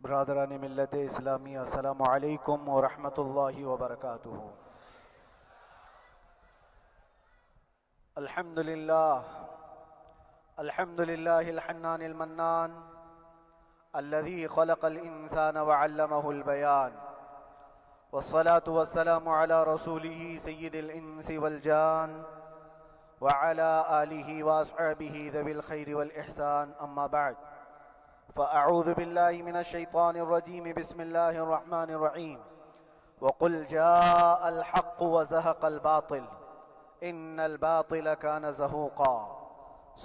برادران ملت اسلامی، السلام علیکم ورحمۃ اللہ وبرکاتہ۔ الحمد للہ الحنان المنان الذي خلق الإنسان وعلمه البيان، والصلاة والسلام على رسوله سيد الإنس والجان وعلى آله وأصحابه ذوي الخير والإحسان، أما بعد فأعوذ بالله من الشيطان الرجيم، بسم الله الرحمن الرحيم، وقل جاء الحق وزهق الباطل إن الباطل كان زهوقا،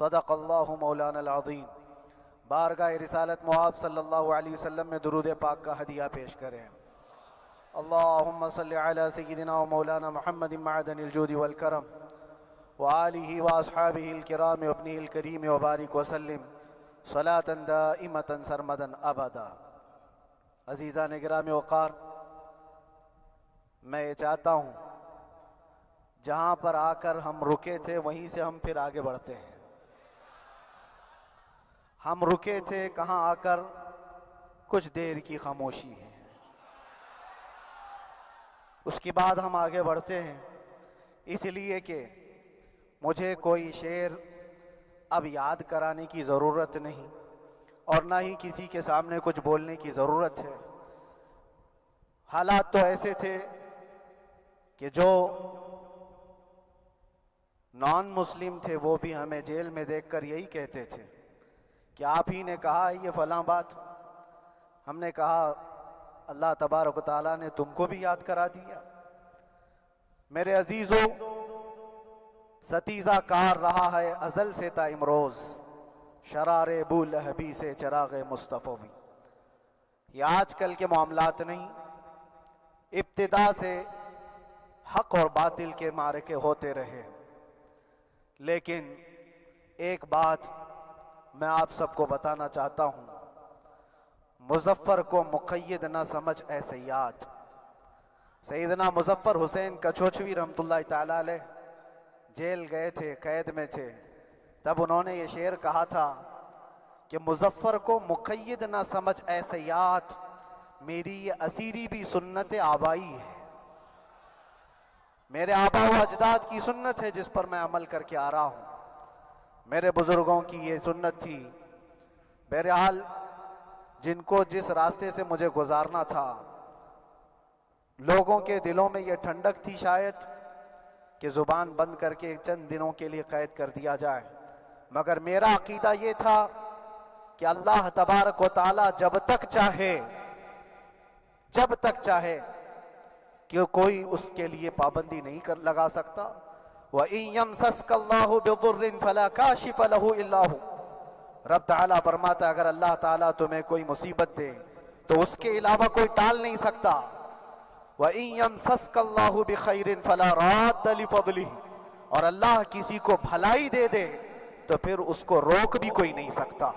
صدق الله مولانا العظیم۔ بارگاہ رسالت مآب صلی اللہ علیہ وسلم میں درود پاک کا ہدیہ پیش کریں۔ اللہم صلی علی سیدنا و مولانا محمد معدن الجود والکرم وآلہ واصحابہ الکرام وابنہ الکریم وبارک وسلم صلاة دائمة سرمدا ابدا۔ عزیزان گرامی وقار، میں یہ چاہتا ہوں جہاں پر آ کر ہم رکے تھے وہیں سے ہم پھر آگے بڑھتے ہیں۔ ہم رکے تھے کہاں آ کر؟ کچھ دیر کی خاموشی ہے، اس کے بعد ہم آگے بڑھتے ہیں، اس لیے کہ مجھے کوئی شعر اب یاد کرانے کی ضرورت نہیں اور نہ ہی کسی کے سامنے کچھ بولنے کی ضرورت ہے۔ حالات تو ایسے تھے کہ جو نان مسلم تھے وہ بھی ہمیں جیل میں دیکھ کر یہی کہتے تھے کہ آپ ہی نے کہا یہ فلاں بات۔ ہم نے کہا اللہ تبارک و تعالیٰ نے تم کو بھی یاد کرا دیا۔ میرے عزیزو، ستیزہ کار رہا ہے ازل سے تا امروز، شرار بو لہبی سے چراغ مصطفی بھی۔ یہ آج کل کے معاملات نہیں، ابتدا سے حق اور باطل کے معرکے ہوتے رہے، لیکن ایک بات میں آپ سب کو بتانا چاہتا ہوں، مظفر کو مقید نہ سمجھ اے سیاد۔ سیدنا مظفر حسین کچھوچھوی رحمت اللہ تعالی علیہ جیل گئے تھے، قید میں تھے، تب انہوں نے یہ شعر کہا تھا کہ مظفر کو مقید نہ سمجھ اے سیاد، میری یہ اسیری بھی سنت آبائی ہے۔ میرے آبا و اجداد کی سنت ہے جس پر میں عمل کر کے آ رہا ہوں، میرے بزرگوں کی یہ سنت تھی۔ بہرحال جن کو جس راستے سے مجھے گزارنا تھا، لوگوں کے دلوں میں یہ ٹھنڈک تھی شاید کہ زبان بند کر کے چند دنوں کے لیے قید کر دیا جائے، مگر میرا عقیدہ یہ تھا کہ اللہ تبارک و تعالی جب تک چاہے کہ کوئی اس کے لیے پابندی نہیں لگا سکتا۔ وَإِن يَمْسَسْكَ اللَّهُ بِضُرٍّ فَلَا كَاشِفَ لَهُ إِلَّا هُوَ۔ رب تعالیٰ فرماتا ہے اگر اللہ تعالیٰ تمہیں کوئی مصیبت دے تو اس کے علاوہ کوئی ٹال نہیں سکتا۔ وَإِن يَمْسَسْكَ اللَّهُ بِخَيْرٍ فَلَا رَادَّ لِفَضْلِهِ، اور اللہ کسی کو بھلائی دے دے تو پھر اس کو روک بھی کوئی نہیں سکتا۔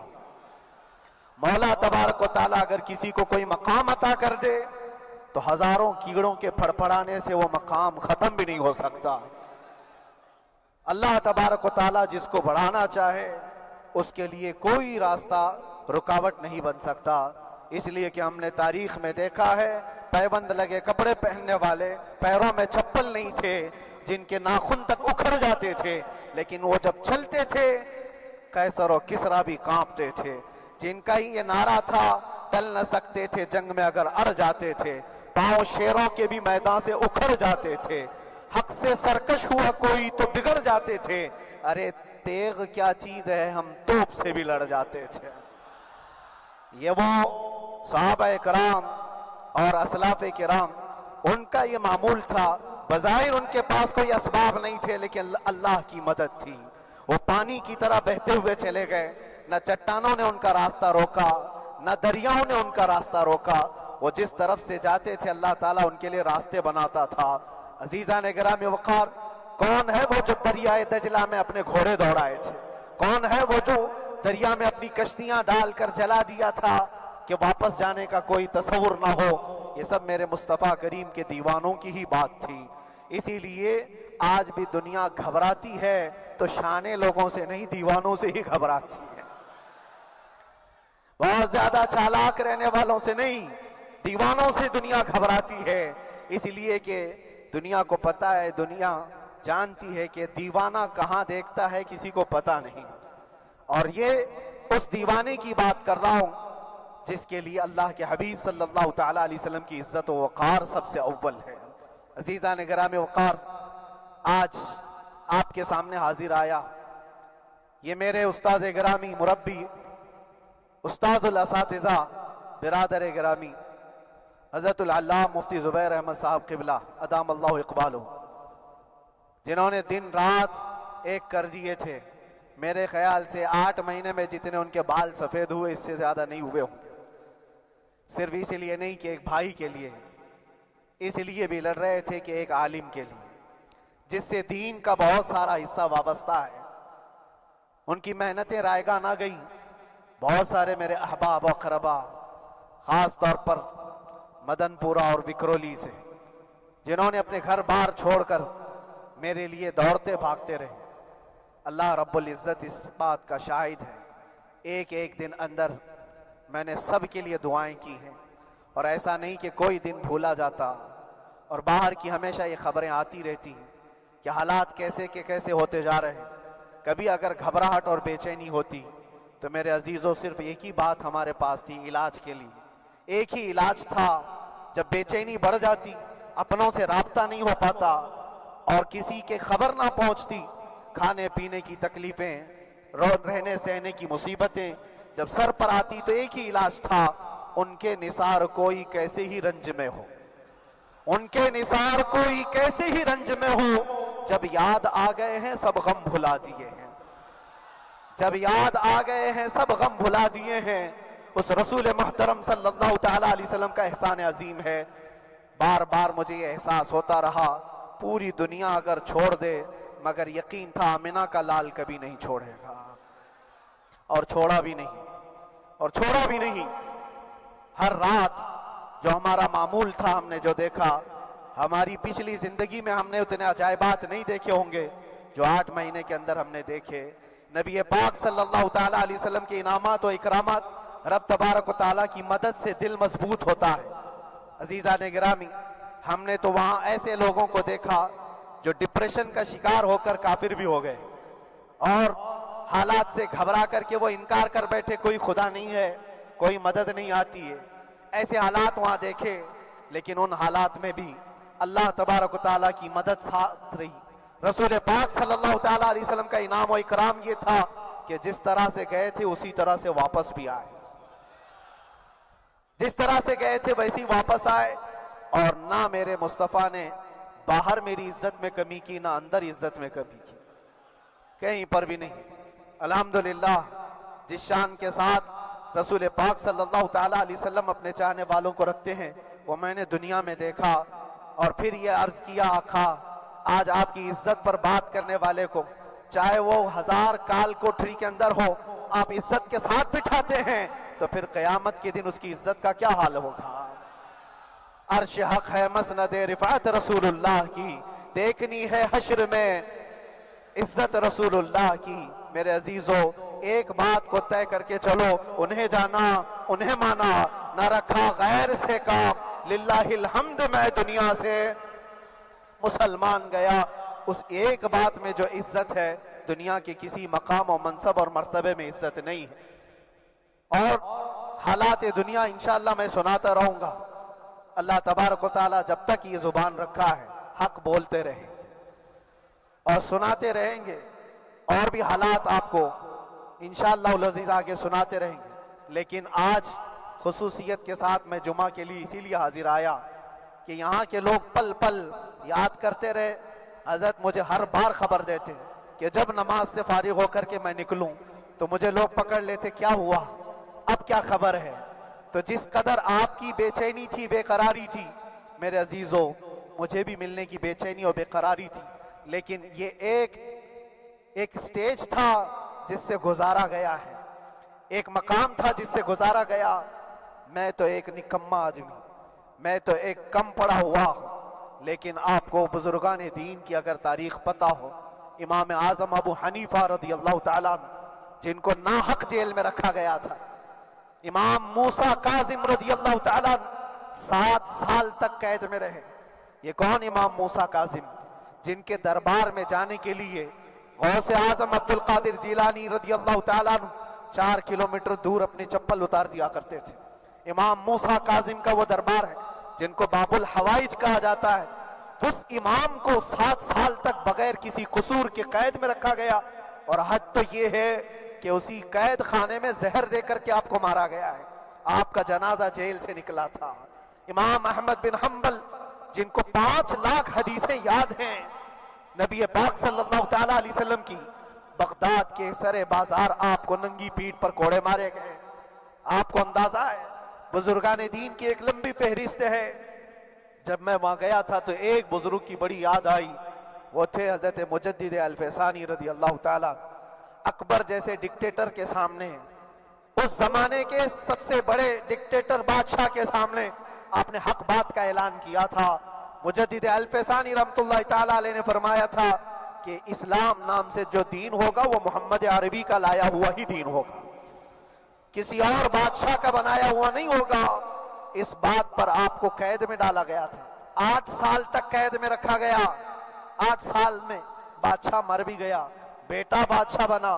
مولا تبارک و تعالیٰ اگر کسی کو کوئی مقام عطا کر دے تو ہزاروں کیڑوں کے پھڑپڑانے سے وہ مقام ختم بھی نہیں ہو سکتا۔ اللہ تبارک و تعالیٰ جس کو بڑھانا چاہے اس کے لیے کوئی راستہ رکاوٹ نہیں بن سکتا۔ اس لیے کہ ہم نے تاریخ میں دیکھا ہے پیبند لگے کپڑے پہننے والے، پیروں میں چپل نہیں تھے، جن کے ناخن تک اکھڑ جاتے تھے، لیکن وہ جب چلتے تھے قیصر و کسریٰ بھی کانپتے تھے، جن کا ہی یہ نعرہ تھا ٹل نہ سکتے تھے جنگ میں اگر اڑ جاتے تھے، پاؤں شیروں کے بھی میدان سے اکھڑ جاتے تھے، حق سے سرکش ہوا کوئی تو بگڑ جاتے تھے، ارے تیغ کیا چیز ہے ہم توپ سے بھی لڑ جاتے تھے۔ یہ وہ صحابہ کرام اور اسلاف کرام، ان کا یہ معمول تھا۔ بظاہر ان کے پاس کوئی اسباب نہیں تھے لیکن اللہ کی مدد تھی، وہ پانی کی طرح بہتے ہوئے چلے گئے، نہ چٹانوں نے ان کا راستہ روکا نہ دریاؤں نے ان کا راستہ روکا، وہ جس طرف سے جاتے تھے اللہ تعالیٰ ان کے لیے راستے بناتا تھا۔ عزیزان گرامی وقار، کون ہے وہ جو دریائے دجلہ میں اپنے گھوڑے دوڑائے تھے؟ کون ہے وہ جو دریا میں اپنی کشتیاں ڈال کر جلا دیا تھا کہ واپس جانے کا کوئی تصور نہ ہو؟ یہ سب میرے مصطفیٰ کریم کے دیوانوں کی ہی بات تھی۔ اسی لیے آج بھی دنیا گھبراتی ہے تو شانے لوگوں سے نہیں، دیوانوں سے ہی گھبراتی ہے۔ بہت زیادہ چالاک رہنے والوں سے نہیں، دیوانوں سے دنیا گھبراتی ہے، اس لیے کہ دنیا کو پتا ہے، دنیا جانتی ہے کہ دیوانہ کہاں دیکھتا ہے کسی کو پتا نہیں۔ اور یہ اس دیوانے کی بات کر رہا ہوں جس کے لیے اللہ کے حبیب صلی اللہ تعالیٰ علیہ وسلم کی عزت و وقار سب سے اول ہے۔ عزیزان گرامی وقار، آج آپ کے سامنے حاضر آیا، یہ میرے استاد گرامی، مربی، استاذ الاساتذہ، برادر گرامی حضرت العلامہ مفتی زبیر احمد صاحب قبلہ ادام اللہ اقبالہ، جنہوں نے دن رات ایک کر دیے تھے۔ میرے خیال سے 8 مہینے میں جتنے ان کے بال سفید ہوئے اس سے زیادہ نہیں ہوئے ہوں گے، صرف اس لیے نہیں کہ ایک بھائی کے لیے، اس لیے بھی لڑ رہے تھے کہ ایک عالم کے لیے جس سے دین کا بہت سارا حصہ وابستہ ہے۔ ان کی محنتیں رائگاں نہ گئیں۔ بہت سارے میرے احباب و اقربا، خاص طور پر مدن پورہ اور وکرولی سے، جنہوں نے اپنے گھر بار چھوڑ کر میرے لیے دوڑتے بھاگتے رہے، اللہ رب العزت اس بات کا شاہد ہے، ایک ایک دن اندر میں نے سب کے لیے دعائیں کی ہیں، اور ایسا نہیں کہ کوئی دن بھولا جاتا، اور باہر کی ہمیشہ یہ خبریں آتی رہتی ہیں کہ حالات کیسے کے کیسے ہوتے جا رہے ہیں۔ کبھی اگر گھبراہٹ اور بے چینی ہوتی تو میرے عزیزوں صرف ایک ہی بات ہمارے پاس تھی علاج کے لیے، ایک ہی علاج تھا۔ جب بے چینی بڑھ جاتی، اپنوں سے رابطہ نہیں ہو پاتا اور کسی کے خبر نہ پہنچتی، کھانے پینے کی تکلیفیں، رہنے سہنے کی مصیبتیں جب سر پر آتی تو ایک ہی علاج تھا، ان کے نثار کوئی کیسے ہی رنج میں ہو، ان کے نثار کوئی کیسے ہی رنج میں ہو، جب یاد آ گئے ہیں سب غم بھلا دیے ہیں، جب یاد آ گئے ہیں سب غم بھلا دیے ہیں۔ اس رسول محترم صلی اللہ تعالیٰ علیہ وسلم کا احسان عظیم ہے۔ بار بار مجھے یہ احساس ہوتا رہا، پوری دنیا اگر چھوڑ دے مگر یقین تھا آمنہ کا لال کبھی نہیں چھوڑے گا، اور چھوڑا بھی نہیں، اور چھوڑا بھی نہیں۔ ہر رات جو ہمارا معمول تھا ہم نے جو دیکھا، ہماری پچھلی زندگی میں ہم نے اتنے عجائبات نہیں دیکھے ہوں گے جو 8 مہینے کے اندر ہم نے دیکھے۔ نبی پاک صلی اللہ تعالیٰ علیہ وسلم کے انعامات و اکرامات، رب تبارک و تعالیٰ کی مدد سے دل مضبوط ہوتا ہے۔ عزیزان گرامی، ہم نے تو وہاں ایسے لوگوں کو دیکھا جو ڈپریشن کا شکار ہو کر کافر بھی ہو گئے، اور حالات سے گھبرا کر کے وہ انکار کر بیٹھے، کوئی خدا نہیں ہے، کوئی مدد نہیں آتی ہے۔ ایسے حالات وہاں دیکھے، لیکن ان حالات میں بھی اللہ تبارک و تعالیٰ کی مدد ساتھ رہی۔ رسول پاک صلی اللہ تعالیٰ علیہ وسلم کا انعام و اکرام یہ تھا کہ جس طرح سے گئے تھے اسی طرح سے واپس بھی آئے، جس طرح سے گئے تھے ویسی واپس آئے، اور نہ میرے مصطفیٰ نے باہر میری عزت میں کمی کی، نہ اندر عزت میں کمی کی، کہیں پر بھی نہیں۔ الحمدللہ، جس شان کے ساتھ رسول پاک صلی اللہ تعالیٰ علیہ وسلم اپنے چاہنے والوں کو رکھتے ہیں، وہ میں نے دنیا میں دیکھا، اور پھر یہ عرض کیا آقا، آج آپ کی عزت پر بات کرنے والے کو چاہے وہ 1000 کال کوٹری کے اندر ہو، آپ عزت کے ساتھ بٹھاتے ہیں تو پھر قیامت کے دن اس کی عزت کا کیا حال ہوگا۔ عرش حق ہے مسند رفعت رسول اللہ کی، دیکھنی ہے حشر میں عزت رسول اللہ کی۔ میرے عزیزو، ایک بات کو طے کر کے چلو، انہیں جانا انہیں مانا، نہ رکھا غیر سے کام، للہ الحمد میں دنیا سے مسلمان گیا۔ اس ایک بات میں جو عزت ہے، دنیا کے کسی مقام و منصب اور مرتبے میں عزت نہیں ہے۔ اور حالات دنیا انشاءاللہ میں سناتا رہوں گا۔ اللہ تبارک و تعالیٰ جب تک یہ زبان رکھا ہے حق بولتے رہیں گے اور سناتے رہیں گے، اور بھی حالات آپ کو انشاءاللہ العزیز آگے سناتے رہیں گے۔ لیکن آج خصوصیت کے ساتھ میں جمعہ کے لیے اسی لیے حاضر آیا کہ یہاں کے لوگ پل پل یاد کرتے رہے۔ حضرت مجھے ہر بار خبر دیتے کہ جب نماز سے فارغ ہو کر کے میں نکلوں تو مجھے لوگ پکڑ لیتے، کیا ہوا، اب کیا خبر ہے۔ تو جس قدر آپ کی بے چینی تھی، بے قراری تھی، میرے عزیزو مجھے بھی ملنے کی بے چینی اور بے قراری تھی، لیکن یہ ایک سٹیج تھا جس سے گزارا گیا ہے، ایک مقام تھا جس سے گزارا گیا۔ میں تو ایک نکما آدمی، میں تو ایک کم پڑا ہوا ہوں، لیکن آپ کو بزرگان دین کی اگر تاریخ پتہ ہو، امام اعظم ابو حنیفہ رضی اللہ تعالیٰ عنہ، جن کو ناحق جیل میں رکھا گیا تھا، امام موسیٰ کاظم رضی اللہ تعالیٰ 7 سال تک قید میں رہے۔ یہ کون امام موسیٰ کاظم؟ جن کے دربار میں جانے کے لیے غوث اعظم عبد القادر جیلانی رضی اللہ تعالیٰ عنہ 4 کلومیٹر دور اپنی چپل اتار دیا کرتے تھے۔ امام موسیٰ کاظم کا وہ دربار ہے جن کو باب الحوائج کہا جاتا ہے۔ اس امام کو 7 سال تک بغیر کسی قصور کے قید میں رکھا گیا، اور حد تو یہ ہے کہ اسی قید خانے میں زہر دے کر کے آپ کو مارا گیا ہے۔ آپ کا جنازہ جیل سے نکلا تھا۔ امام احمد بن حنبل جن کو 5 لاکھ حدیثیں یاد ہیں، نبی پاک صلی اللہ تعالیٰ علیہ وسلم کی، بغداد کے سرے بازار آپ کو ننگی پیٹھ پر کوڑے مارے گئے۔ آپ کو اندازہ ہے بزرگان دین کی ایک لمبی فہرست ہے۔ جب میں وہاں گیا تھا تو ایک بزرگ کی بڑی یاد آئی، وہ تھے حضرت مجدد الفیسانی رضی اللہ تعالیٰ۔ اکبر جیسے ڈکٹیٹر کے سامنے، اس زمانے کے سب سے بڑے ڈکٹیٹر بادشاہ کے سامنے آپ نے حق بات کا اعلان کیا تھا۔ مجدد الفیسانی رحمت اللہ تعالیٰ علیہ نے فرمایا تھا کہ اسلام نام سے جو دین ہوگا وہ محمد عربی کا لایا ہوا ہی دین ہوگا، کسی اور بادشاہ کا بنایا ہوا نہیں ہوگا۔ اس بات پر آپ کو قید میں ڈالا گیا تھا، 8 سال تک قید میں رکھا گیا۔ 8 سال میں بادشاہ مر بھی گیا، بیٹا بادشاہ بنا،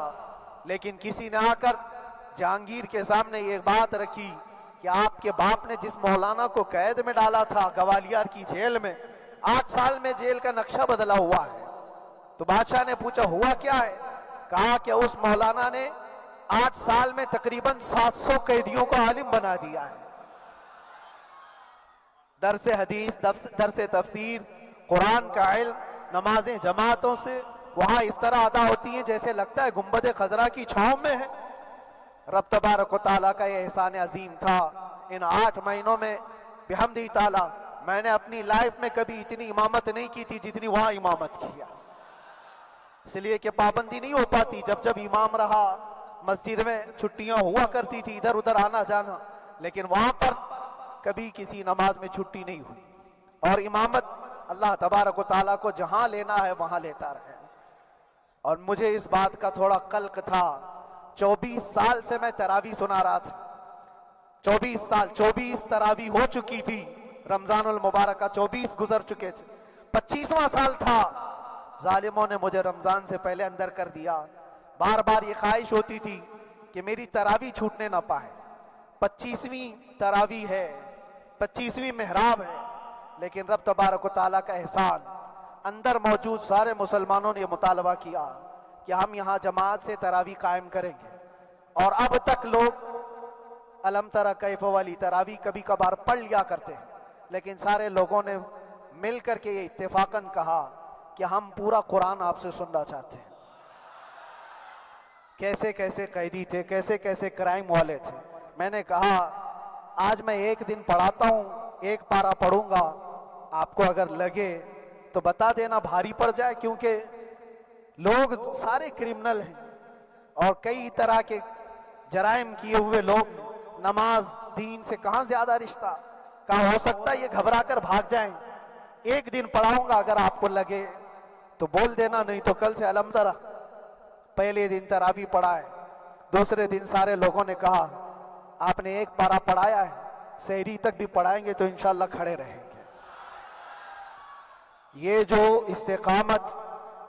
لیکن کسی نے آ کر جہانگیر کے سامنے یہ بات رکھی کہ آپ کے باپ نے جس مولانا کو قید میں ڈالا تھا گوالیار کی جیل میں، 8 سال میں جیل کا نقشہ بدلا ہوا ہے۔ تو بادشاہ نے پوچھا ہوا کیا ہے؟ کہا کہ اس مولانا نے 8 سال میں تقریباً 700 قیدیوں کو عالم بنا دیا ہے۔ درس حدیث، درس تفسیر، قرآن کا علم، نمازیں جماعتوں سے وہاں اس طرح ادا ہوتی ہیں جیسے لگتا ہے گنبد خضرا کی چھاؤں میں ہے۔ رب تبارک و تعالیٰ کا یہ احسان عظیم تھا۔ ان 8 مہینوں میں بحمدہ تعالیٰ میں نے اپنی لائف میں کبھی اتنی امامت نہیں کی تھی جتنی وہاں امامت کیا، اس لیے کہ پابندی نہیں ہو پاتی۔ جب جب امام رہا مسجد میں چھٹیاں ہوا کرتی تھی، ادھر ادھر آنا جانا، لیکن وہاں پر کبھی کسی نماز میں چھٹی نہیں ہوئی، اور امامت اللہ تبارک و تعالیٰ کو جہاں لینا ہے وہاں لیتا رہے۔ اور مجھے اس بات کا تھوڑا قلق تھا، 24 سال سے میں تراویح سنا رہا تھا، 24 سال، 24 تراویح ہو چکی تھی، رمضان المبارک کا 24 گزر چکے تھے، 25واں سال تھا، ظالموں نے مجھے رمضان سے پہلے اندر کر دیا۔ بار بار یہ خواہش ہوتی تھی کہ میری تراویح چھوٹنے نہ پائے، 25ویں تراویح ہے، 25ویں محراب ہے، لیکن رب تبارک و تعالیٰ کا احسان، اندر موجود سارے مسلمانوں نے یہ مطالبہ کیا کہ ہم یہاں جماعت سے تراویح قائم کریں گے، اور اب تک لوگ الم تری کیف والی تراویح کبھی کبھار پڑھ لیا کرتے ہیں، لیکن سارے لوگوں نے مل کر کے یہ اتفاقاً کہا کہ ہم پورا قرآن آپ سے سننا چاہتے ہیں۔ کیسے کیسے قیدی تھے، کیسے کیسے کرائم والے تھے۔ میں نے کہا آج میں ایک دن پڑھاتا ہوں، ایک پارہ پڑھوں گا، آپ کو اگر لگے تو بتا دینا، بھاری پڑ جائے، کیونکہ لوگ سارے کرمنل ہیں اور کئی طرح کے جرائم کیے ہوئے لوگ ہیں۔ نماز دین سے کہاں زیادہ رشتہ، کہاں ہو سکتا ہے یہ گھبرا کر بھاگ جائیں۔ ایک دن پڑھاؤں گا، اگر آپ کو لگے تو بول دینا، نہیں تو کل سے الم تری۔ پہلے دن تراویح پڑھا ہے، دوسرے دن سارے لوگوں نے کہا آپ نے ایک پارہ پڑھایا ہے، سحری تک بھی پڑھائیں گے تو انشاءاللہ کھڑے رہیں گے۔ یہ جو استقامت،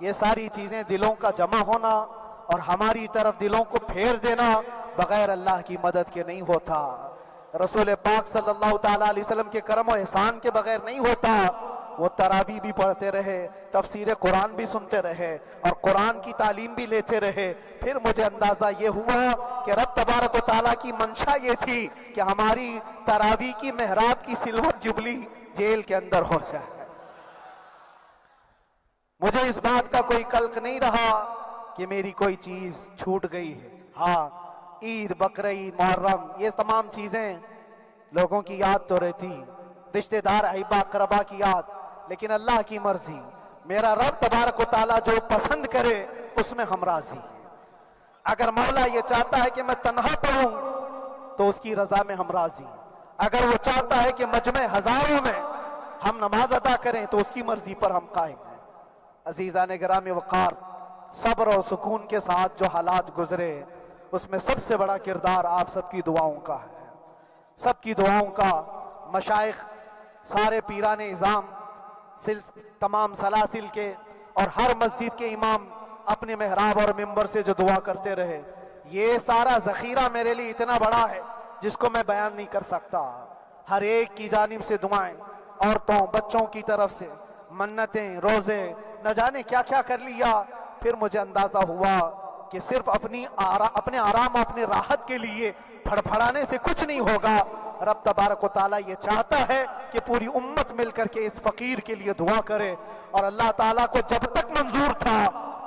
یہ ساری چیزیں دلوں کا جمع ہونا اور ہماری طرف دلوں کو پھیر دینا بغیر اللہ کی مدد کے نہیں ہوتا، رسول پاک صلی اللہ تعالیٰ علیہ وسلم کے کرم و احسان کے بغیر نہیں ہوتا۔ وہ تراویح بھی پڑھتے رہے، تفسیر قرآن بھی سنتے رہے اور قرآن کی تعلیم بھی لیتے رہے۔ پھر مجھے اندازہ یہ ہوا کہ رب تبارک و تعالیٰ کی منشا یہ تھی کہ ہماری تراویح کی محراب کی سلور جبلی جیل کے اندر ہو جائے۔ مجھے اس بات کا کوئی قلق نہیں رہا کہ میری کوئی چیز چھوٹ گئی ہے۔ ہاں، عید، بقرعید، محرم، یہ تمام چیزیں لوگوں کی یاد تو رہتی، رشتہ دار، احبا، اقربا کی یاد، لیکن اللہ کی مرضی، میرا رب تبارک و تعالیٰ جو پسند کرے اس میں ہم راضی ہیں۔ اگر مولا یہ چاہتا ہے کہ میں تنہا پڑھوں تو اس کی رضا میں ہم راضی ہیں، اگر وہ چاہتا ہے کہ مجمع ہزاروں میں ہم نماز ادا کریں تو اس کی مرضی پر ہم قائم ہیں۔ عزیزان گرامی وقار، صبر اور سکون کے ساتھ جو حالات گزرے اس میں سب سے بڑا کردار آپ سب کی دعاؤں کا ہے، سب کی دعاؤں کا۔ مشائخ، سارے پیران اعظام، تمام سلاسل کے اور ہر مسجد کے امام اپنے محراب اور منبر سے جو دعا کرتے رہے، یہ سارا ذخیرہ میرے لیے اتنا بڑا ہے جس کو میں بیان نہیں کر سکتا۔ ہر ایک کی جانب سے دعائیں، عورتوں بچوں کی طرف سے منتیں، روزے، نہ جانے کیا کیا کر لیا۔ پھر مجھے اندازہ ہوا کہ صرف اپنے آرام، اپنے راحت کے لیے پھڑپھڑانے سے کچھ نہیں ہوگا۔ رب تبارک و تعالیٰ یہ چاہتا ہے کہ پوری امت مل کر کے اس فقیر کے لیے دعا کرے، اور اللہ تعالیٰ کو جب تک منظور تھا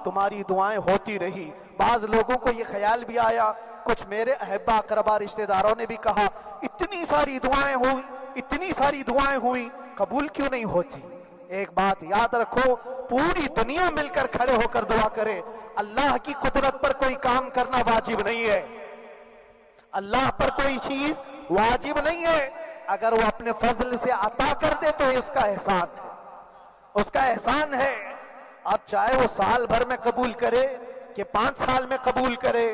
تمہاری دعائیں ہوتی رہی۔ بعض لوگوں کو یہ خیال بھی آیا، کچھ میرے احبا اقربا رشتہ داروں نے بھی کہا اتنی ساری دعائیں ہوئی، اتنی ساری دعائیں ہوئی، قبول کیوں نہیں ہوتی؟ ایک بات یاد رکھو، پوری دنیا مل کر کھڑے ہو کر دعا کرے، اللہ کی قدرت پر کوئی کام کرنا واجب نہیں ہے، اللہ پر کوئی چیز واجب نہیں ہے۔ اگر وہ اپنے فضل سے عطا کر دے تو اس کا احسان ہے، اس کا احسان ہے۔ اب چاہے وہ سال بھر میں قبول کرے کہ 5 سال میں قبول کرے،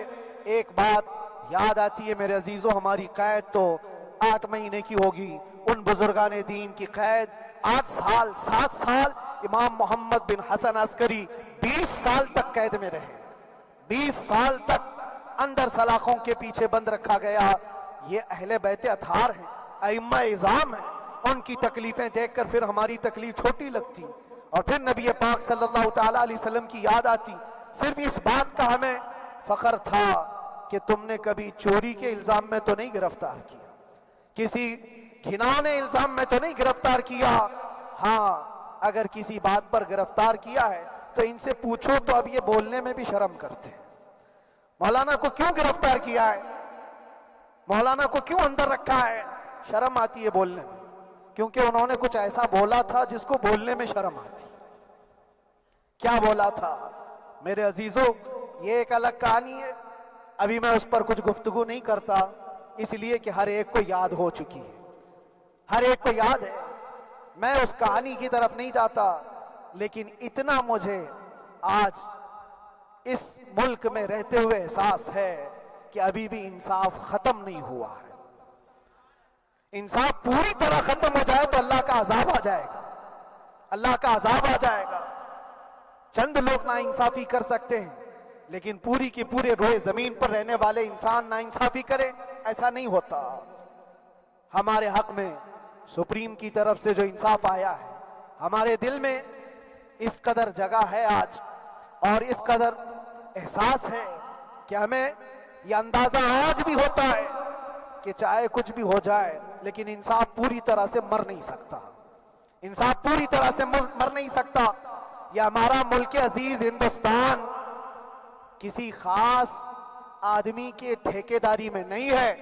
ایک بات یاد آتی ہے میرے عزیزوں، ہماری قید تو 8 مہینے کی ہوگی، ان بزرگان دین کی قید 8 سال 7 سال۔ امام محمد بن حسن عسکری 20 سال تک قید میں رہے، 20 سال تک اندر سلاخوں کے پیچھے بند رکھا گیا۔ یہ اہل بیت اطہار ہیں، ائمہ اعظام ہیں، ان کی تکلیفیں دیکھ کر پھر ہماری تکلیف چھوٹی لگتی، اور پھر نبی پاک صلی اللہ تعالیٰ علیہ وسلم کی یاد آتی۔ صرف اس بات کا ہمیں فخر تھا کہ تم نے کبھی چوری کے الزام میں تو نہیں گرفتار کیا، کسی گھناؤنے الزام میں تو نہیں گرفتار کیا۔ ہاں اگر کسی بات پر گرفتار کیا ہے تو ان سے پوچھو تو اب یہ بولنے میں بھی شرم کرتے ہیں، مولانا کو کیوں گرفتار کیا ہے، مولانا کو کیوں اندر رکھا ہے؟ شرم آتی ہے بولنے میں، کیونکہ انہوں نے کچھ ایسا بولا تھا جس کو بولنے میں شرم آتی۔ کیا بولا تھا میرے عزیزوں؟ یہ ایک الگ کہانی ہے، ابھی میں اس پر کچھ گفتگو نہیں کرتا، اس لیے کہ ہر ایک کو یاد ہو چکی ہے، ہر ایک کو یاد ہے۔ میں اس کہانی کی طرف نہیں جاتا، لیکن اتنا مجھے آج اس ملک میں رہتے ہوئے احساس ہے کہ ابھی بھی انصاف ختم نہیں ہوا ہے۔ انصاف پوری طرح ختم ہو جائے تو اللہ کا عذاب آ جائے گا، اللہ کا عذاب آ جائے گا۔ چند لوگ نا انصافی کر سکتے ہیں، لیکن پوری کی پورے روئے زمین پر رہنے والے انسان نا انصافی کرے، ایسا نہیں ہوتا۔ ہمارے حق میں سپریم کی طرف سے جو انصاف آیا ہے، ہمارے دل میں اس قدر جگہ ہے آج، اور اس قدر احساس ہے کہ ہمیں یہ اندازہ آج بھی ہوتا ہے کہ چاہے کچھ بھی ہو جائے لیکن انصاف پوری طرح سے مر نہیں سکتا، انصاف پوری طرح سے مر نہیں سکتا۔ یہ ہمارا ملک عزیز ہندوستان کسی خاص آدمی کے ٹھیکیداری میں نہیں ہے،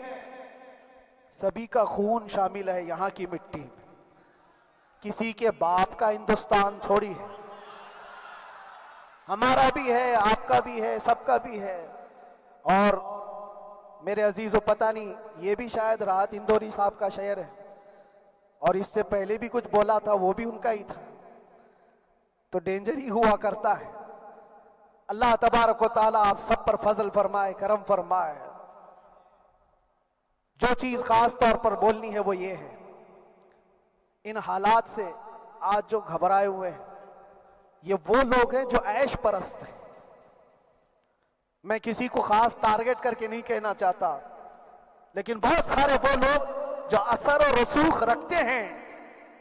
سبھی کا خون شامل ہے یہاں کی مٹی میں، کسی کے باپ کا ہندوستان تھوڑی ہے، ہمارا بھی ہے، آپ کا بھی ہے، سب کا بھی ہے۔ اور میرے عزیزو پتہ نہیں، یہ بھی شاید راحت اندوری صاحب کا شعر ہے، اور اس سے پہلے بھی کچھ بولا تھا، وہ بھی ان کا ہی تھا، تو ڈینجر ہی ہوا کرتا ہے۔ اللہ تبارک و تعالیٰ آپ سب پر فضل فرمائے، کرم فرمائے۔ جو چیز خاص طور پر بولنی ہے وہ یہ ہے، ان حالات سے آج جو گھبرائے ہوئے ہیں یہ وہ لوگ ہیں جو عیش پرست ہیں۔ میں کسی کو خاص ٹارگٹ کر کے نہیں کہنا چاہتا، لیکن بہت سارے وہ لوگ جو اثر و رسوخ رکھتے ہیں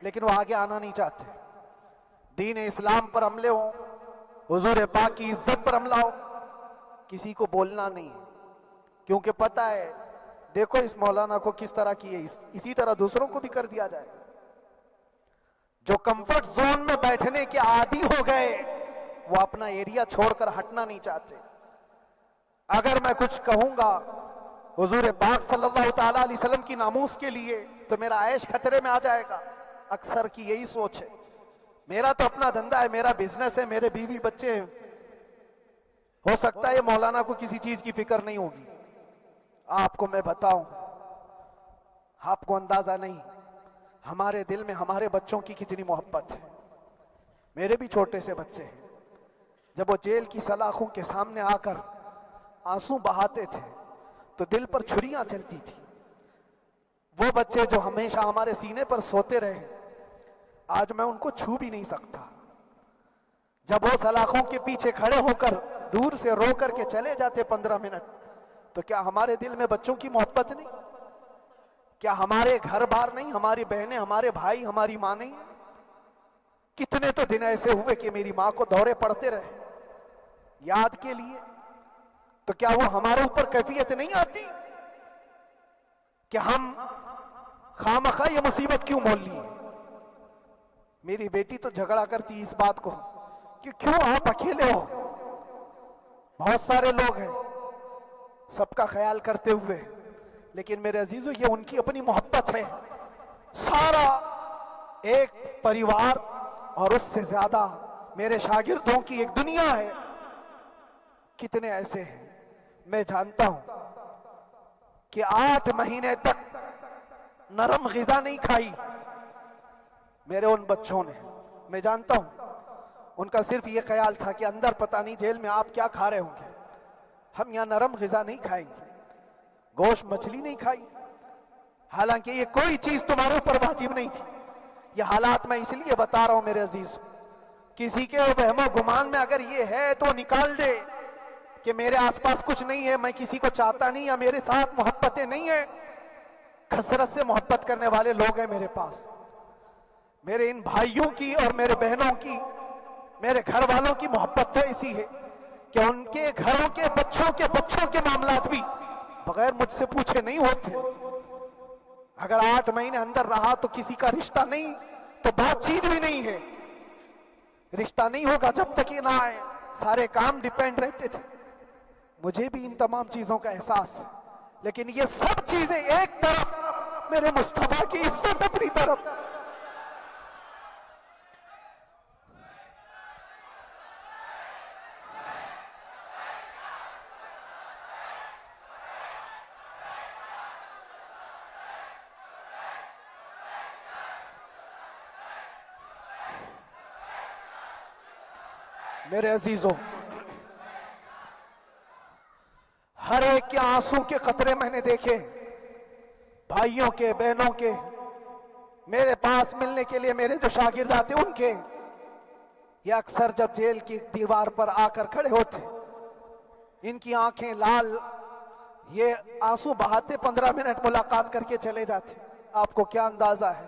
لیکن وہ آگے آنا نہیں چاہتے۔ دین اسلام پر حملے ہوں، حضور پاک کی عزت پر حملہ ہو، کسی کو بولنا نہیں ہے، کیونکہ پتہ ہے دیکھو اس مولانا کو کس طرح کی ہے، اسی طرح دوسروں کو بھی کر دیا جائے۔ جو کمفرٹ زون میں بیٹھنے کے عادی ہو گئے وہ اپنا ایریا چھوڑ کر ہٹنا نہیں چاہتے۔ اگر میں کچھ کہوں گا حضور پاک صلی اللہ تعالیٰ علیہ وسلم کی ناموس کے لیے تو میرا عیش خطرے میں آ جائے گا۔ اکثر کی یہی سوچ ہے، میرا تو اپنا دھندا ہے، میرا بزنس ہے، میرے بیوی بچے ہیں، ہو سکتا ہے مولانا کو کسی چیز کی فکر نہیں ہوگی۔ آپ کو میں بتاؤں، آپ کو اندازہ نہیں ہمارے دل میں ہمارے بچوں کی کتنی محبت ہے۔ میرے بھی چھوٹے سے بچے ہیں، جب وہ جیل کی سلاخوں کے سامنے آ کر آنسو بہاتے تھے تو دل پر چھریاں چلتی تھی. وہ بچے جو ہمیشہ ہمارے سینے پر سوتے رہے, آج میں ان کو چھو بھی نہیں سکتا. جب وہ سلاخوں کے پیچھے کھڑے ہو کر دور سے رو کر کے چلے جاتے 15 منٹ, تو کیا ہمارے دل میں بچوں کی محبت نہیں؟ کیا ہمارے گھر بار نہیں, ہماری بہنیں, ہمارے بھائی, ہماری ماں نہیں؟ کتنے تو دن ایسے ہوئے کہ میری ماں کو دورے پڑتے رہے یاد کے لیے. تو کیا وہ ہمارے اوپر کیفیت نہیں آتی کہ ہم خامخواہ یہ مصیبت کیوں مول لیے؟ میری بیٹی تو جھگڑا کرتی اس بات کو کہ کیوں آپ اکیلے ہو, بہت سارے لوگ ہیں سب کا خیال کرتے ہوئے. لیکن میرے عزیزو, یہ ان کی اپنی محبت ہے. سارا ایک پریوار اور اس سے زیادہ میرے شاگردوں کی ایک دنیا ہے. کتنے ایسے ہیں, میں جانتا ہوں کہ 8 مہینے تک نرم غذا نہیں کھائی میرے ان بچوں نے. میں جانتا ہوں ان کا صرف یہ خیال تھا کہ اندر پتہ نہیں جیل میں آپ کیا کھا رہے ہوں گے, ہم یہاں نرم غذا نہیں کھائیں گے, گوشت مچھلی نہیں کھائی. حالانکہ یہ کوئی چیز تمہارے اوپر واجب نہیں تھی. یہ حالات میں اس لیے بتا رہا ہوں میرے عزیز, کسی کے وہم و گمان میں اگر یہ ہے تو نکال دے کہ میرے آس پاس کچھ نہیں ہے, میں کسی کو چاہتا نہیں, یا میرے ساتھ محبتیں نہیں ہیں. کثرت سے محبت کرنے والے لوگ ہیں میرے پاس. میرے ان بھائیوں کی اور میرے بہنوں کی, میرے گھر والوں کی محبت تو ایسی ہے کہ ان کے گھروں کے بچوں کے معاملات بھی بغیر مجھ سے پوچھے نہیں ہوتے. اگر 8 مہینے اندر رہا تو کسی کا رشتہ نہیں تو بات چیت بھی نہیں ہے. رشتہ نہیں ہوگا جب تک یہ نہ آئے. سارے کام ڈیپینڈ رہتے تھے. مجھے بھی ان تمام چیزوں کا احساس ہے, لیکن یہ سب چیزیں ایک طرف, میرے مصطفیٰ کی عزت اپنی طرف. میرے عزیزوں, ہر ایک کے آنسوں کے قطرے میں نے دیکھے, بھائیوں کے, بہنوں کے, میرے پاس ملنے کے لیے میرے جو شاگرد آتے ان کے. یہ اکثر جب جیل کی دیوار پر آ کر کھڑے ہوتے, ان کی آنکھیں لال, یہ آنسو بہاتے 15 منٹ ملاقات کر کے چلے جاتے. آپ کو کیا اندازہ ہے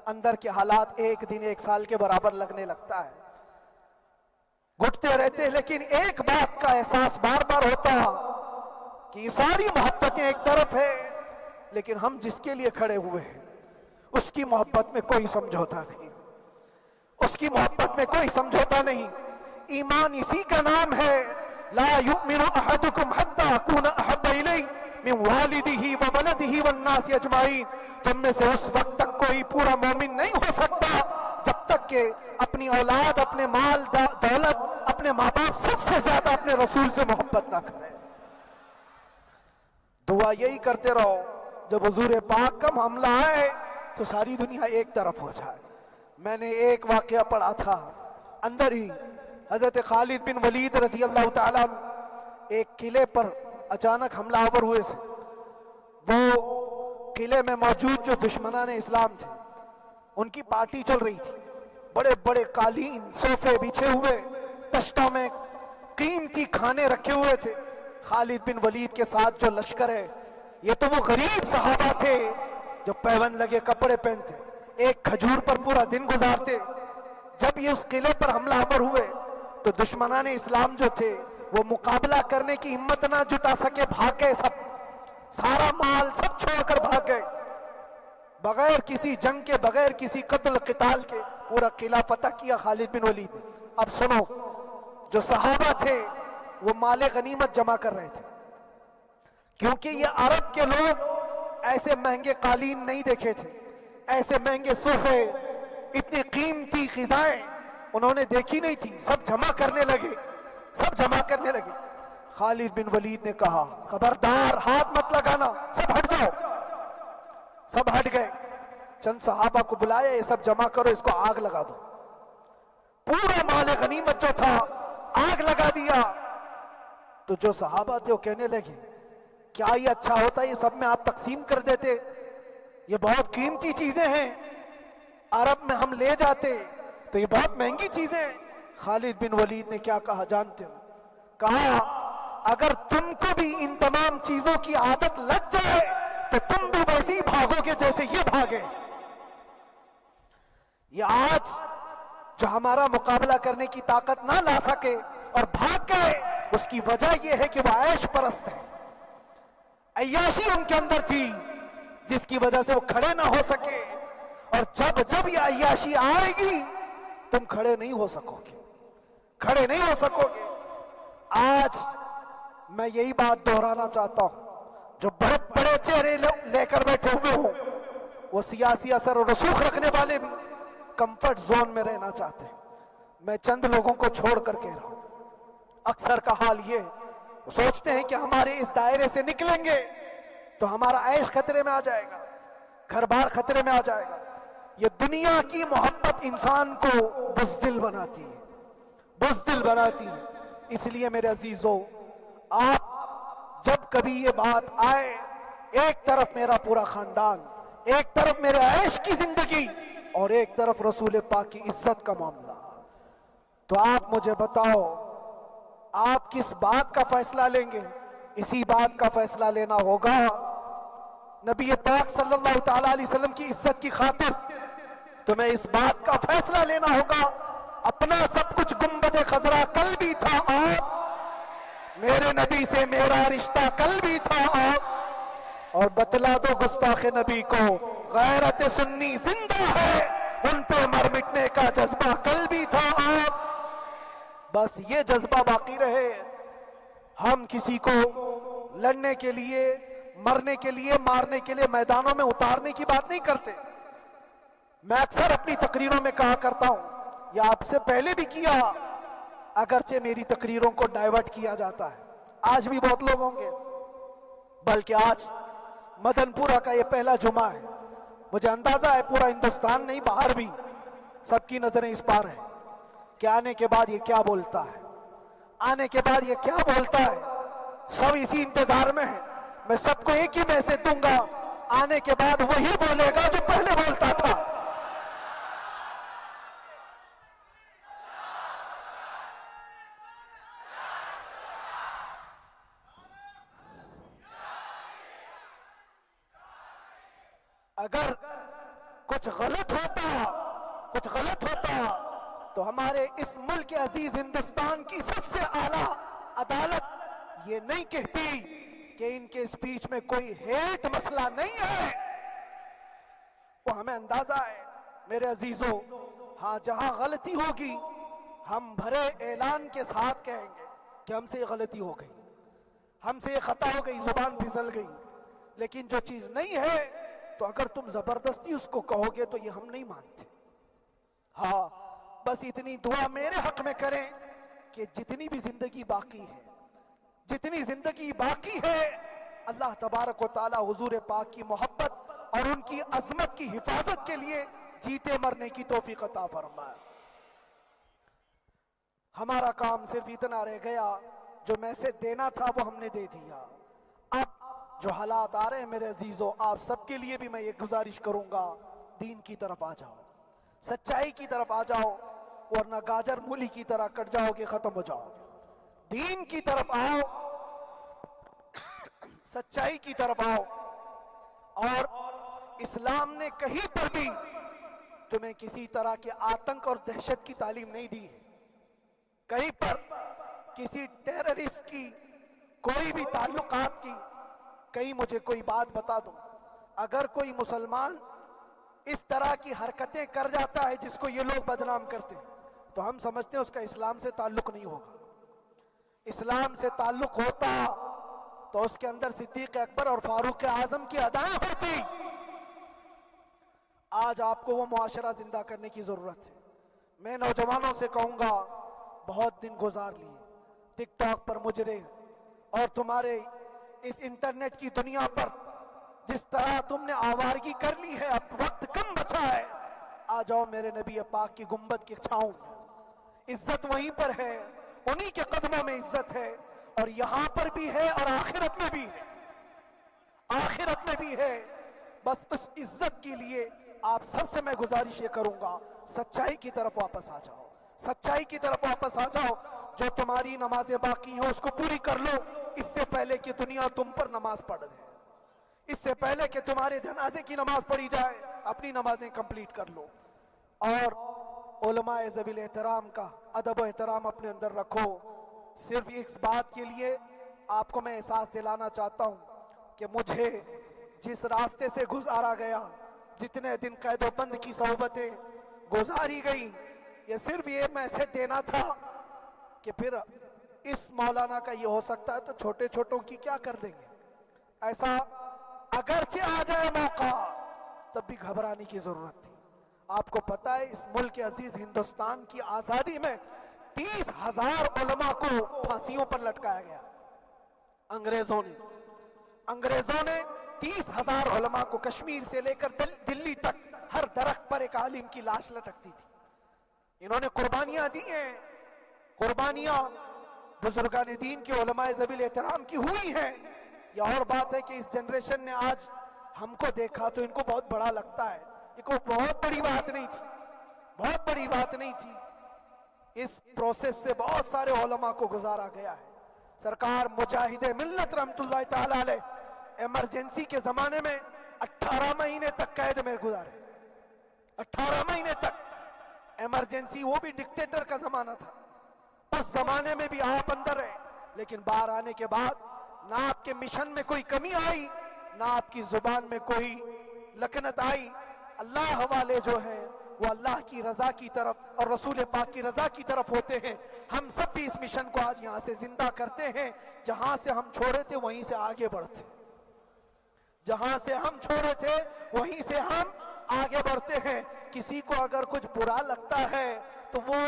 اندر کے حالات ایک دن 1 سال کے برابر لگنے لگتا ہے. گھٹتے رہتے, لیکن ایک بات کا احساس بار بار ہوتا کہ یہ ساری محبتیں ایک طرف ہے, لیکن ہم جس کے لیے کھڑے ہوئے ہیں اس کی محبت میں کوئی سمجھوتا نہیں, اس کی محبت میں کوئی سمجھوتا نہیں. ایمان اسی کا نام ہے, لا یؤمن احدکم حتی اکون احب الیہ من والدہ وولدہ والناس اجمعین. تم میں سے اس وقت تک کوئی پورا مومن نہیں ہو سکتا جب تک کہ اپنی اولاد, اپنے مال دولت, اپنے ماں باپ, سب سے زیادہ اپنے رسول سے محبت نہ کرے. دعا یہی کرتے رہو جب حضور پاک کا معاملہ آئے تو ساری دنیا ایک طرف ہو جائے. میں نے ایک واقعہ پڑھا تھا اندر ہی, حضرت خالد بن ولید رضی اللہ تعالیٰ ایک قلعے پر اچانک حملہ آور ہوئے تھے. وہ قلعے میں موجود جو دشمنان اسلام تھے ان کی پارٹی چل رہی تھی. بڑے بڑے قالین, صوفے بچھے ہوئے, تشتوں میں قیمتی کھانے رکھے ہوئے تھے. خالد بن ولید کے ساتھ جو لشکر ہے, یہ تو وہ غریب صحابہ تھے جو پیون لگے کپڑے پہنتے, ایک کھجور پر پورا دن گزارتے. جب یہ اس قلعے پر حملہ آور ہوئے تو دشمنان اسلام جو تھے وہ مقابلہ کرنے کی ہمت نہ جٹا سکے, بھاگ گئے. سارا مال سب چھوڑ کر بھاگ گئے, بغیر کسی جنگ کے, بغیر کسی قتل قتال کے پورا قلعہ فتح کیا خالد بن ولید. اب سنو, جو صحابہ تھے وہ مال غنیمت جمع کر رہے تھے, کیونکہ یہ عرب کے لوگ ایسے مہنگے قالین نہیں دیکھے تھے, ایسے مہنگے صوفے, اتنی قیمتی غذائیں انہوں نے دیکھی نہیں تھی. سب جمع کرنے لگے. خالد بن ولید نے کہا, خبردار, ہاتھ مت لگانا, سب ہٹ جاؤ. سب ہٹ گئے. چند صحابہ کو بلایا, یہ سب جمع کرو, اس کو آگ لگا دو. پورا مال غنیمت جو تھا آگ لگا دیا. تو جو صحابہ تھے وہ کہنے لگے, کیا یہ اچھا ہوتا ہے یہ سب میں آپ تقسیم کر دیتے؟ یہ بہت قیمتی چیزیں ہیں، عرب میں ہم لے جاتے تو یہ بہت مہنگی چیزیں ہیں۔ خالد بن ولید نے کیا کہا جانتے ہو؟ کہا اگر تم کو بھی ان تمام چیزوں کی عادت لگ جائے تو تم بھی ویسے ہی بھاگو گے جیسے یہ بھاگے۔ یہ آج جو ہمارا مقابلہ کرنے کی طاقت نہ لا سکے اور بھاگ گئے، اس کی وجہ یہ ہے کہ وہ عیش پرست ہے، عیاشی ان کے اندر تھی جس کی وجہ سے وہ کھڑے نہ ہو سکے، اور جب یہ عیاشی آئے گی تم کھڑے نہیں ہو سکو گے، کھڑے نہیں ہو سکو گے۔ آج میں یہی بات دہرانا چاہتا ہوں، جو بڑے بڑے چہرے لے کر بیٹھے ہوئے ہوں، وہ سیاسی اثر و رسوخ رکھنے والے بھی کمفرٹ زون میں رہنا چاہتے ہیں۔ میں چند لوگوں کو چھوڑ کر کہہ رہا ہوں، اکثر کا حال یہ وہ سوچتے ہیں کہ ہمارے اس دائرے سے نکلیں گے تو ہمارا عیش خطرے میں آ جائے گا، گھر بار خطرے میں آ جائے گا۔ یہ دنیا کی محبت انسان کو بزدل بناتی ہے، بزدل بناتی ہے۔ اس لیے میرے عزیزو، آپ جب کبھی یہ بات آئے، ایک طرف میرا پورا خاندان، ایک طرف میرے عیش کی زندگی اور ایک طرف رسول پاک کی عزت کا معاملہ، تو آپ مجھے بتاؤ آپ کس بات کا فیصلہ لیں گے؟ اسی بات کا فیصلہ لینا ہوگا نبی پاک صلی اللہ تعالیٰ علیہ وسلم کی عزت کی خاطر تمہیں اس بات کا فیصلہ لینا ہوگا۔ اپنا سب کچھ گنبد خضرا کل بھی تھا آپ، میرے نبی سے میرا رشتہ کل بھی تھا آپ، اور بتلا دو گستاخ نبی کو غیرت سنی زندہ ہے، ان پہ مر مٹنے کا جذبہ کل بھی تھا آپ۔ بس یہ جذبہ باقی رہے، ہم کسی کو لڑنے کے لیے، مرنے کے لیے، مارنے کے لیے میدانوں میں اتارنے کی بات نہیں کرتے۔ میں اکثر اپنی تقریروں میں کہا کرتا ہوں، یا آپ سے پہلے بھی کیا، اگرچہ میری تقریروں کو ڈائیورٹ کیا جاتا ہے، آج بھی بہت لوگ ہوں گے، بلکہ آج مدن پورہ کا یہ پہلا جمعہ ہے، مجھے اندازہ ہے پورا ہندوستان نہیں باہر بھی سب کی نظریں اس پار ہیں کہ آنے کے بعد یہ کیا بولتا ہے، آنے کے بعد یہ کیا بولتا ہے۔ سب اسی انتظار میں ہیں، میں سب کو ایک ہی میسج دوں گا، آنے کے بعد وہی بولے گا جو پہلے بولتا تھا۔ اگر کچھ غلط ہوتا تو ہمارے اس ملک عزیز ہندوستان کی سب سے اعلیٰ عدالت یہ نہیں کہتی کہ ان کے اسپیچ میں کوئی ہیٹ مسئلہ نہیں ہے۔ وہ ہمیں اندازہ ہے میرے عزیزوں، ہاں جہاں غلطی ہوگی ہم بھرے اعلان کے ساتھ کہیں گے کہ ہم سے یہ غلطی ہو گئی، ہم سے یہ خطا ہو گئی، زبان پھسل گئی، لیکن جو چیز نہیں ہے تو اگر تم زبردستی اس کو کہو گے تو یہ ہم نہیں مانتے۔ ہاں بس اتنی دعا میرے حق میں کریں کہ جتنی بھی زندگی باقی ہے اللہ تبارک و تعالی حضور پاک کی محبت اور ان کی عظمت کی حفاظت کے لیے جیتے مرنے کی توفیق عطا فرمائے۔ ہمارا کام صرف اتنا رہ گیا، جو میسج دینا تھا وہ ہم نے دے دیا۔ اب جو حالات آ رہے ہیں میرے عزیزوں، آپ سب کے لیے بھی میں یہ گزارش کروں گا، دین کی طرف آ جاؤ، سچائی کی طرف آ جاؤ، ورنہ گاجر مولی کی طرح کٹ جاؤ گے، ختم ہو جاؤ گے۔ دین کی طرف آؤ، سچائی کی طرف آؤ، اور اسلام نے کہیں پر بھی تمہیں کسی طرح کے آتنک اور دہشت کی تعلیم نہیں دی ہے، کہیں پر کسی ٹیررسٹ کی کوئی بھی تعلقات کی۔ کہیں مجھے کوئی بات بتا دو، اگر کوئی مسلمان اس طرح کی حرکتیں کر جاتا ہے جس کو یہ لوگ بدنام کرتے ہیں تو ہم سمجھتے ہیں اس کا اسلام سے تعلق نہیں ہوگا۔ اسلام سے تعلق ہوتا تو اس کے اندر صدیق اکبر اور فاروق اعظم کی ادائیں ہوتی۔ آج آپ کو وہ معاشرہ زندہ کرنے کی ضرورت ہے۔ میں نوجوانوں سے کہوں گا، بہت دن گزار لیے ٹک ٹاک پر مجرے، اور تمہارے اس انٹرنیٹ کی دنیا پر جس طرح تم نے آوارگی کر لی ہے، اب وقت کم بچا ہے، آ جاؤ میرے نبی پاک کی گنبد کی چھاؤں میں۔ عزت وہیں پر ہے، انہی کے قدموں میں عزت ہے، اور یہاں پر بھی ہے اور آخرت میں بھی ہے۔ آخرت میں بھی ہے۔ بس اس عزت کے لیے آپ سب سے میں گزارش یہ کروں گا، سچائی کی طرف واپس آ جاؤ، سچائی کی طرف واپس آ جاؤ۔ جو تمہاری نمازیں باقی ہیں اس کو پوری کر لو، اس سے پہلے کہ دنیا تم پر نماز پڑھ دے، اس سے پہلے کہ تمہارے جنازے کی نماز پڑھی جائے، اپنی نمازیں کمپلیٹ کر لو۔ اور علماء ذوی الاحترام کا ادب و احترام اپنے اندر رکھو۔ صرف اس بات کے لیے آپ کو میں احساس دلانا چاہتا ہوں کہ مجھے جس راستے سے گزارا گیا، جتنے دن قید و بند کی صحبتیں گزاری گئی، یہ صرف یہ میسج دینا تھا کہ پھر اس مولانا کا یہ ہو سکتا ہے تو چھوٹے چھوٹوں کی کیا کر دیں گے۔ ایسا اگرچہ آ جائے موقع تب بھی گھبرانے کی ضرورت تھی۔ آپ کو پتہ ہے اس ملک عزیز ہندوستان کی آزادی میں 30,000 علماء کو پھانسیوں پر لٹکایا گیا۔ انگریزوں نے 30,000 علماء کو کشمیر سے لے کر دلی تک ہر درخت پر ایک عالم کی لاش لٹکتی تھی۔ انہوں نے قربانیاں دی ہیں، قربانیاں بزرگان دین کے علماء ذوی الاحترام کی ہوئی ہیں۔ یہ اور بات ہے کہ اس جنریشن نے آج ہم کو دیکھا تو ان کو بہت بڑا لگتا ہے، یہ کوئی بہت بڑی بات نہیں تھی، بہت بڑی بات نہیں تھی۔ اس پروسیس سے بہت سارے علماء کو گزارا گیا ہے۔ سرکار مجاہد ملت رحمت اللہ تعالی علیہ ایمرجنسی کے زمانے میں 18 مہینے تک قید میں گزارے، 18 مہینے تک ایمرجنسی، وہ بھی ڈکٹیٹر کا زمانہ تھا۔ اس زمانے میں بھی آپ اندر رہے، لیکن باہر آنے کے بعد نہ آپ کے مشن میں کوئی کمی آئی، نہ آپ کی زبان میں کوئی لکنت آئی۔ اللہ والے جو ہیں وہ اللہ کی رضا کی طرف اور رسول پاک کی رضا کی طرف ہوتے ہیں۔ ہم سب بھی اس مشن کو آج یہاں سے زندہ کرتے ہیں، جہاں سے ہم چھوڑے تھے وہیں سے آگے بڑھتے، جہاں سے ہم چھوڑے تھے وہیں سے ہم آگے بڑھتے ہیں۔ کسی کو اگر کچھ برا لگتا ہے تو وہ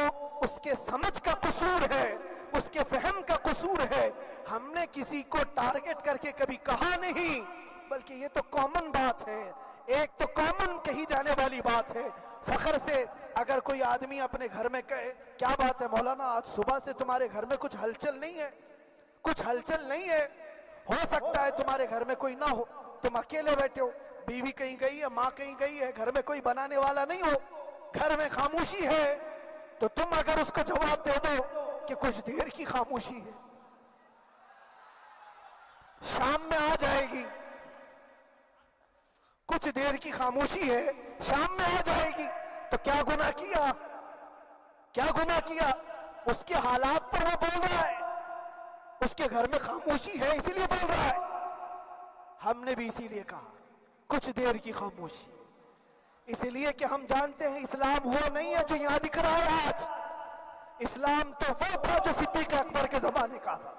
اس کے سمجھ کا قصور ہے، اس کے فہم کا قصور ہے۔ ہم نے کسی کو ٹارگٹ کر کے کبھی کہا نہیں، بلکہ یہ تو کامن بات ہے، ایک تو کامن کہی جانے والی بات ہے۔ فخر سے اگر کوئی آدمی اپنے گھر میں کہے کیا بات ہے مولانا آج صبح سے تمہارے گھر میں کچھ ہلچل نہیں ہے، کچھ ہلچل نہیں ہے، ہو سکتا ہے تمہارے گھر میں کوئی نہ ہو، تم اکیلے بیٹھے ہو، بیوی کہیں گئی ہے، ماں کہیں گئی ہے، گھر میں کوئی بنانے والا نہیں ہو، گھر میں خاموشی ہے، تو تم اگر اس کو جواب دے دو کہ کچھ دیر کی خاموشی ہے، شام میں آ جائے گی، کچھ دیر کی خاموشی ہے، شام میں آ جائے گی، تو کیا گناہ کیا، کیا گناہ کیا؟ اس کے حالات پر وہ بول رہا ہے، اس کے گھر میں خاموشی ہے اسی لیے بول رہا ہے۔ ہم نے بھی اسی لیے کہا کچھ دیر کی خاموشی، اس لیے کہ ہم جانتے ہیں اسلام وہ نہیں ہے جو یہاں دکھ رہا ہے آج، اسلام تو وہ تھا جو صدیق اکبر کے زمانے کا تھا،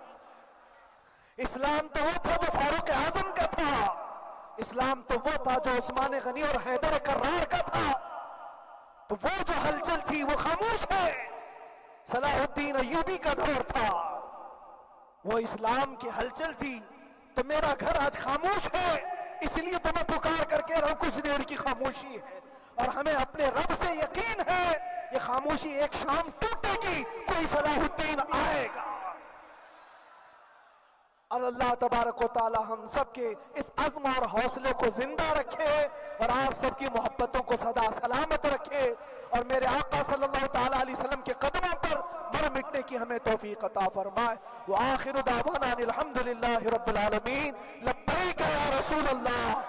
اسلام تو وہ تھا جو فاروق اعظم کا تھا، اسلام تو وہ تھا جو عثمان غنی اور حیدر کرار کا تھا۔ تو وہ جو ہلچل تھی وہ خاموش ہے، صلاح الدین ایوبی کا دور تھا، وہ اسلام کی ہلچل تھی۔ تو میرا گھر آج خاموش ہے، اس لیے تو میں پکار کر کے رہا ہوں کچھ دیر کی خاموشی ہے، اور ہمیں اپنے رب سے یقین ہے یہ خاموشی ایک شام ٹوٹے گی، کوئی صلاح الدین آئے گا۔ اور اللہ تبارک و تعالی ہم سب کے اس عزم اور حوصلے کو زندہ رکھے، اور آپ سب کی محبتوں کو سدا سلامت رکھے، اور میرے آقا صلی اللہ تعالی علیہ وسلم کے قدموں پر مر مٹنے کی ہمیں توفیق عطا فرمائے۔ وآخر دعوانا الحمدللہ رب العالمین، لبیک یا رسول اللہ۔